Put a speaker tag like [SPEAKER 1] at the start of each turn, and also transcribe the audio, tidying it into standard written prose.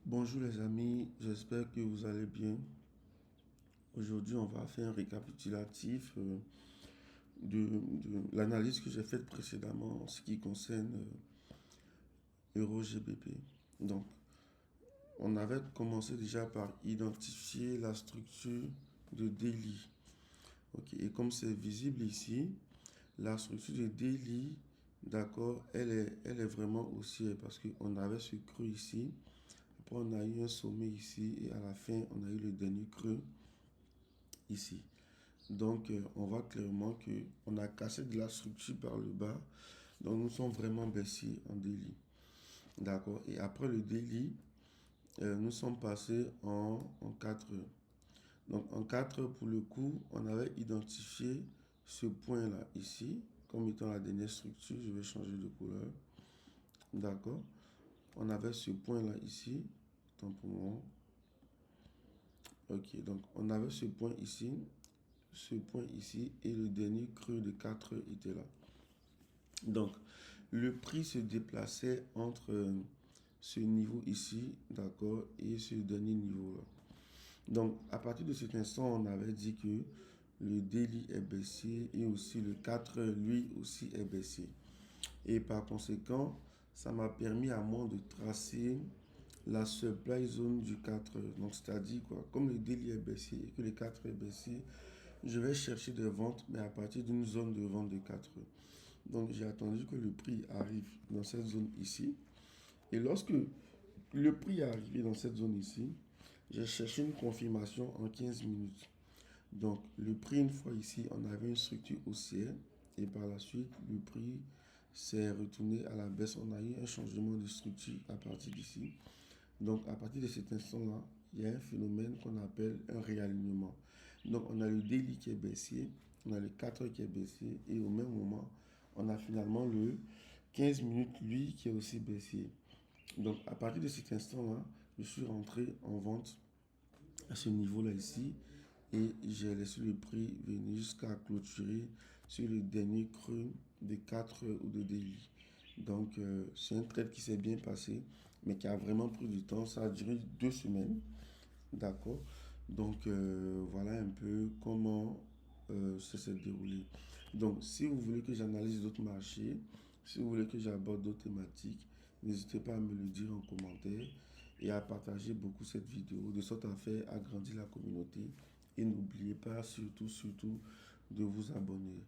[SPEAKER 1] Bonjour les amis, j'espère que vous allez bien. Aujourd'hui, on va faire un récapitulatif de l'analyse que j'ai faite précédemment en ce qui concerne EuroGBP. Donc, on avait commencé déjà par identifier la structure de daily. Ok, et comme c'est visible ici, la structure de daily, d'accord, elle est vraiment haussière parce qu'on avait ce creux ici. Après, on a eu un sommet ici et à la fin, on a eu le dernier creux ici. Donc, on voit clairement que on a cassé de la structure par le bas. Donc, nous sommes vraiment baissiers en daily. D'accord. Et après le daily, nous sommes passés en 4 heures. Donc, en 4 heures, pour le coup, on avait identifié ce point-là ici comme étant la dernière structure. Je vais changer de couleur. D'accord. On avait ce point-là ici. Tant pour moi. Ok. Donc, on avait ce point ici et le dernier creux de 4 heures était là. Donc, le prix se déplaçait entre ce niveau ici, d'accord, et ce dernier niveau-là. Donc, à partir de cet instant, on avait dit que le daily est baissier et aussi le 4 heures, lui aussi, est baissier. Et par conséquent, ça m'a permis à moi de tracer la supply zone du 4 heures. Donc, c'est-à-dire quoi? Comme le daily est baissier et que le 4 heures est baissier, je vais chercher des ventes, mais à partir d'une zone de vente de 4 heures. Donc, j'ai attendu que le prix arrive dans cette zone ici. Et lorsque le prix est arrivé dans cette zone ici, j'ai cherché une confirmation en 15 minutes. Donc, le prix, une fois ici, on avait une structure haussière. Et par la suite, le prix s'est retourné à la baisse. On a eu un changement de structure à partir d'ici. Donc, à partir de cet instant-là, il y a un phénomène qu'on appelle un réalignement. Donc, on a le daily qui est baissier, on a le 4 heures qui est baissier, et au même moment, on a finalement le 15 minutes, lui, qui est aussi baissier. Donc, à partir de cet instant-là, je suis rentré en vente à ce niveau-là ici, et j'ai laissé le prix venir jusqu'à clôturer sur le dernier creux de 4 heures ou de daily. Donc, c'est un trade qui s'est bien passé, mais qui a vraiment pris du temps. Ça a duré 2 semaines. D'accord. Donc, voilà un peu comment ça s'est déroulé. Donc, si vous voulez que j'analyse d'autres marchés, si vous voulez que j'aborde d'autres thématiques, n'hésitez pas à me le dire en commentaire et à partager beaucoup cette vidéo de sorte à faire agrandir la communauté. Et n'oubliez pas surtout de vous abonner.